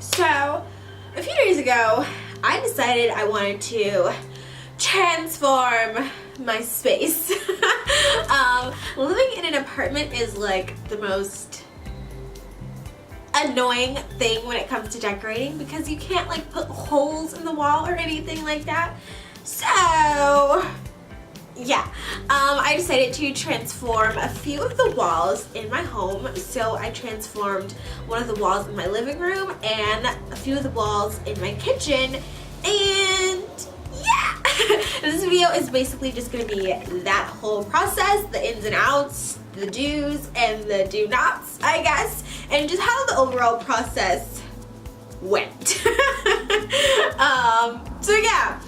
So, a few days ago, I decided I wanted to transform my space. Living in an apartment is like the most annoying thing when it comes to decorating because you can't like put holes in the wall or anything like that. So yeah, I decided to transform a few of the walls in my home. So I transformed one of the walls in my living room and a few of the walls in my kitchen, and yeah! This video is basically just going to be that whole process, the ins and outs, the do's and the do nots, I guess, and just how the overall process went. So yeah,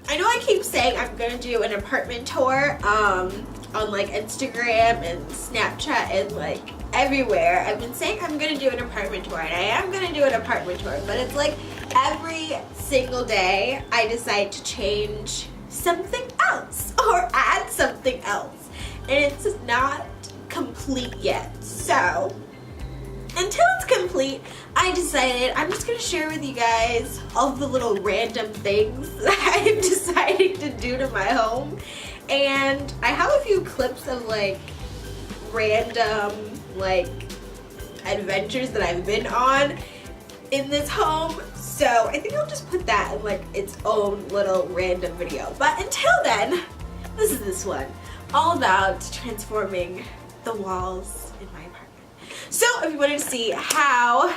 I know I keep saying I'm gonna do an apartment tour on like Instagram and Snapchat and like everywhere. I've been saying I'm gonna do an apartment tour, and I am gonna do an apartment tour, but it's like every single day I decide to change something else or add something else, and it's not complete yet. So until it's complete, I decided I'm just going to share with you guys all the little random things that I'm deciding to do to my home. And I have a few clips of like random like adventures that I've been on in this home. So I think I'll just put that in like its own little random video. But until then, this is this one, all about transforming the walls in my apartment. So if you wanted to see how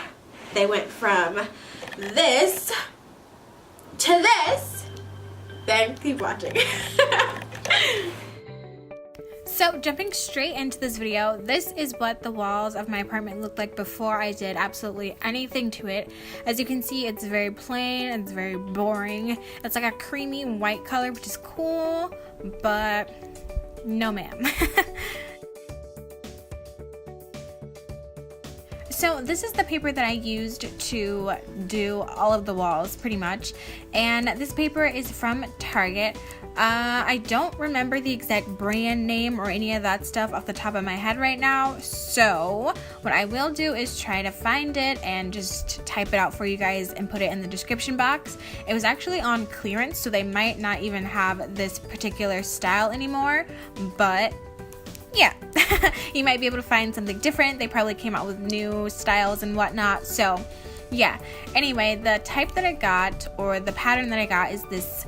they went from this to this, then keep watching. So jumping straight into this video, this is what the walls of my apartment looked like before I did absolutely anything to it. As you can see, it's very plain, it's very boring. It's like a creamy white color, which is cool, but no ma'am. So this is the paper that I used to do all of the walls pretty much, and this paper is from Target. I don't remember the exact brand name or any of that stuff off the top of my head right now, so what I will do is try to find it and just type it out for you guys and put it in the description box. It was actually on clearance, so they might not even have this particular style anymore, but yeah, you might be able to find something different. They probably came out with new styles and whatnot. So yeah, anyway, the type that I got, or the pattern that I got, is this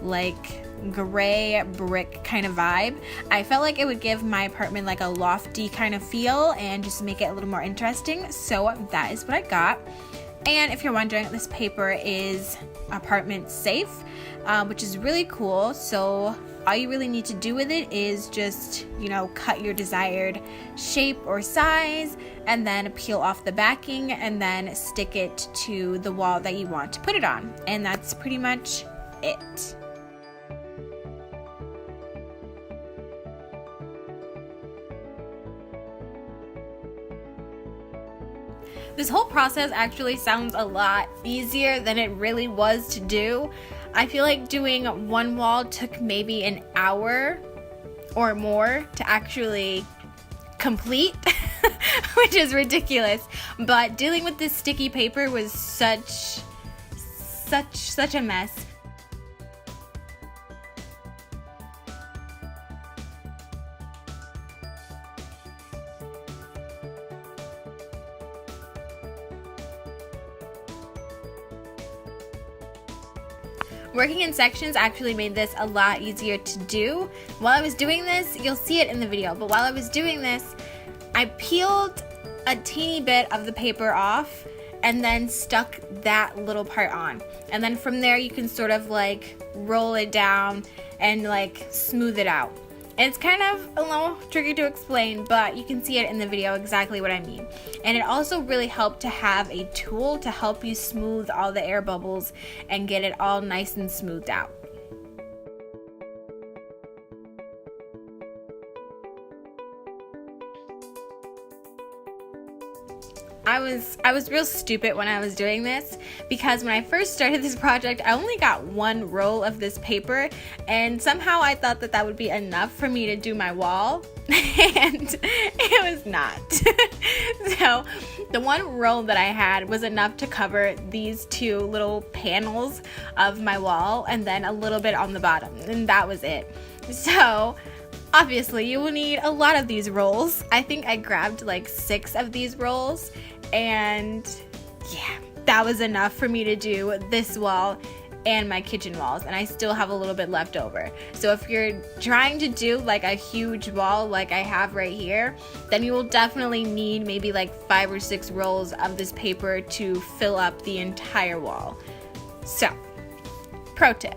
like gray brick kind of vibe. I felt like it would give my apartment like a lofty kind of feel and just make it a little more interesting. So that is what I got. And if you're wondering, this paper is apartment safe, which is really cool. So all you really need to do with it is just, you know, cut your desired shape or size and then peel off the backing and then stick it to the wall that you want to put it on. And that's pretty much it. This whole process actually sounds a lot easier than it really was to do. I feel like doing one wall took maybe an hour or more to actually complete, which is ridiculous. But dealing with this sticky paper was such a mess. Working in sections actually made this a lot easier to do. While I was doing this, you'll see it in the video, but while I was doing this, I peeled a teeny bit of the paper off and then stuck that little part on. And then from there, you can sort of like roll it down and like smooth it out. And it's kind of a little tricky to explain, but you can see it in the video exactly what I mean. And it also really helped to have a tool to help you smooth all the air bubbles and get it all nice and smoothed out. I was real stupid when I was doing this, because when I first started this project, I only got one roll of this paper, and somehow I thought that that would be enough for me to do my wall, and it was not. So the one roll that I had was enough to cover these two little panels of my wall, and then a little bit on the bottom, and that was it. So obviously you will need a lot of these rolls. I think I grabbed like 6 of these rolls, and yeah, that was enough for me to do this wall and my kitchen walls, and I still have a little bit left over. So if you're trying to do like a huge wall like I have right here, then you will definitely need maybe like 5 or 6 rolls of this paper to fill up the entire wall. So, pro tip.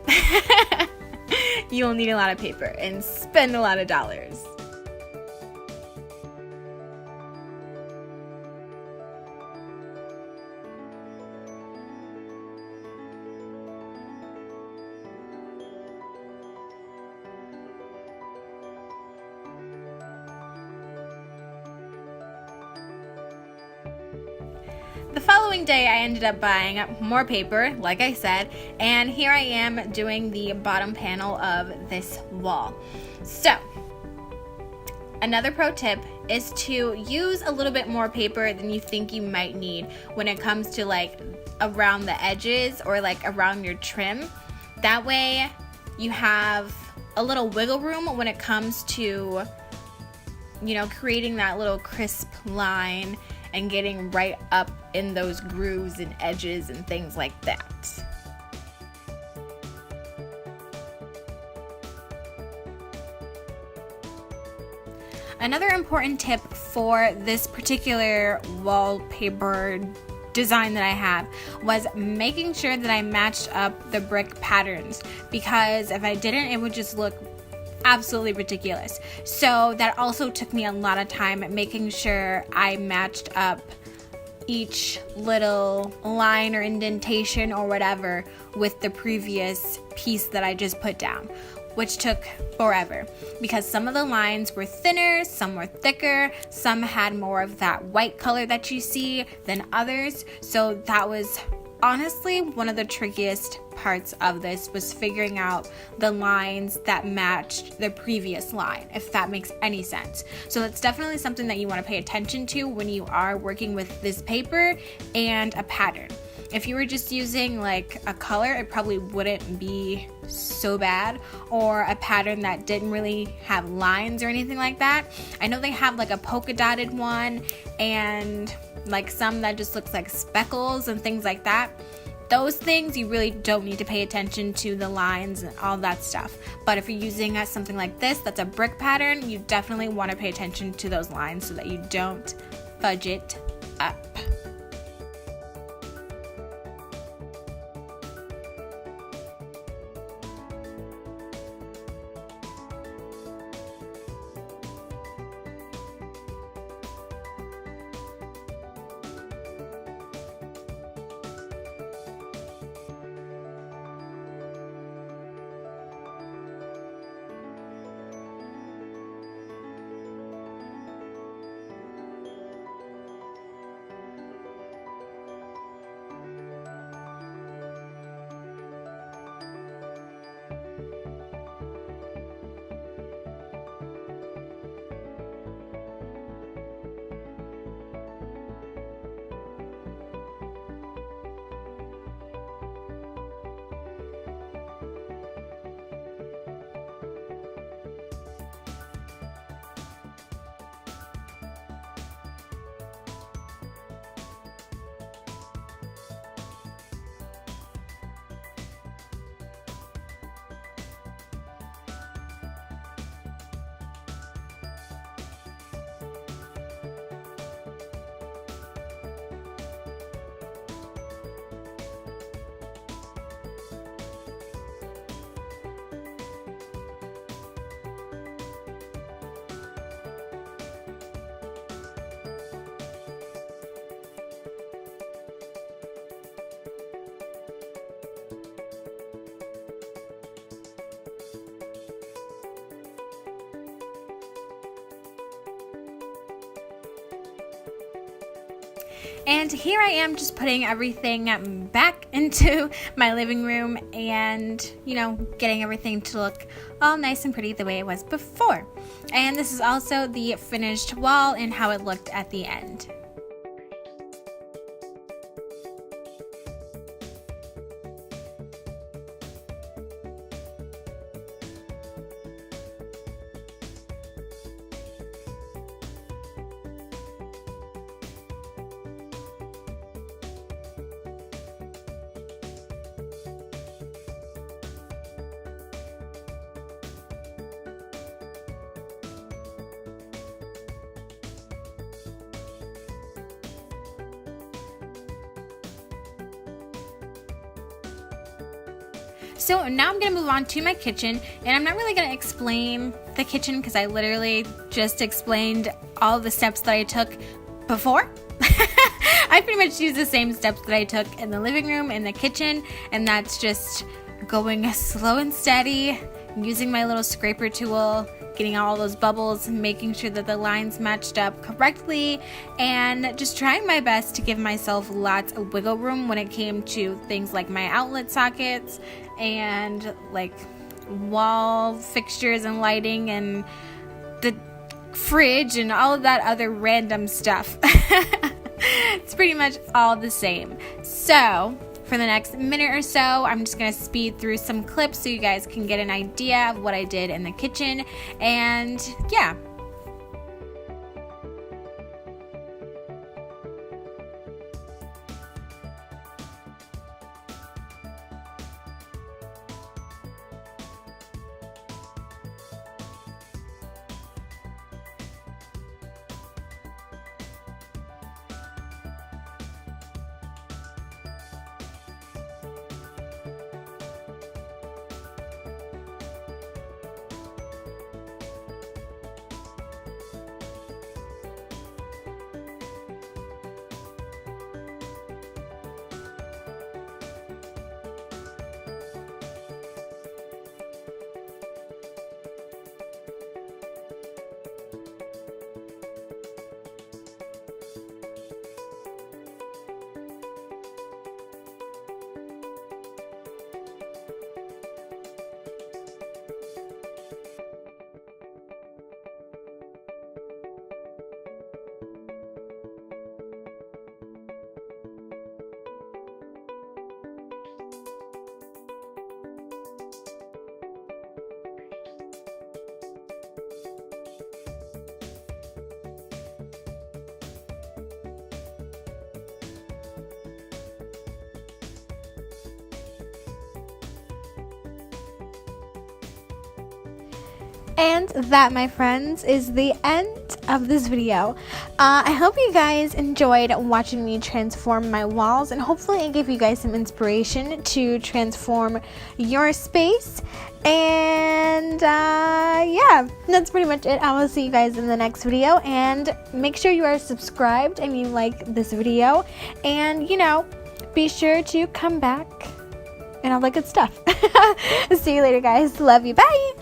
You'll need a lot of paper and spend a lot of dollars. The following day, I ended up buying more paper, like I said, and here I am doing the bottom panel of this wall. So, another pro tip is to use a little bit more paper than you think you might need when it comes to like around the edges or like around your trim. That way, you have a little wiggle room when it comes to, you know, creating that little crisp line and getting right up in those grooves and edges and things like that. Another important tip for this particular wallpaper design that I have was making sure that I matched up the brick patterns, because if I didn't, it would just look absolutely ridiculous. So that also took me a lot of time making sure I matched up each little line or indentation or whatever with the previous piece that I just put down, which took forever because some of the lines were thinner, some were thicker, some had more of that white color that you see than others. So that was honestly one of the trickiest parts of this, was figuring out the lines that matched the previous line, if that makes any sense. So that's definitely something that you want to pay attention to when you are working with this paper and a pattern. If you were just using like a color, it probably wouldn't be so bad, or a pattern that didn't really have lines or anything like that. I know they have like a polka dotted one and like some that just looks like speckles and things like that. Those things you really don't need to pay attention to the lines and all that stuff. But if you're using something like this that's a brick pattern, you definitely want to pay attention to those lines so that you don't fudge it up. And here I am just putting everything back into my living room and, you know, getting everything to look all nice and pretty the way it was before. And this is also the finished wall and how it looked at the end. So now I'm going to move on to my kitchen, and I'm not really going to explain the kitchen because I literally just explained all the steps that I took before. I pretty much used the same steps that I took in the living room and the kitchen, and that's just going slow and steady, using my little scraper tool, getting out all those bubbles, making sure that the lines matched up correctly, and just trying my best to give myself lots of wiggle room when it came to things like my outlet sockets and like wall fixtures and lighting and the fridge and all of that other random stuff. It's pretty much all the same. So for the next minute or so, I'm just going to speed through some clips so you guys can get an idea of what I did in the kitchen. And yeah. And that, my friends, is the end of this video. I hope you guys enjoyed watching me transform my walls, and hopefully it gave you guys some inspiration to transform your space. And yeah, that's pretty much it. I will see you guys in the next video, and make sure you are subscribed and you like this video, and you know, be sure to come back and all that good stuff. See you later, guys. Love you. Bye.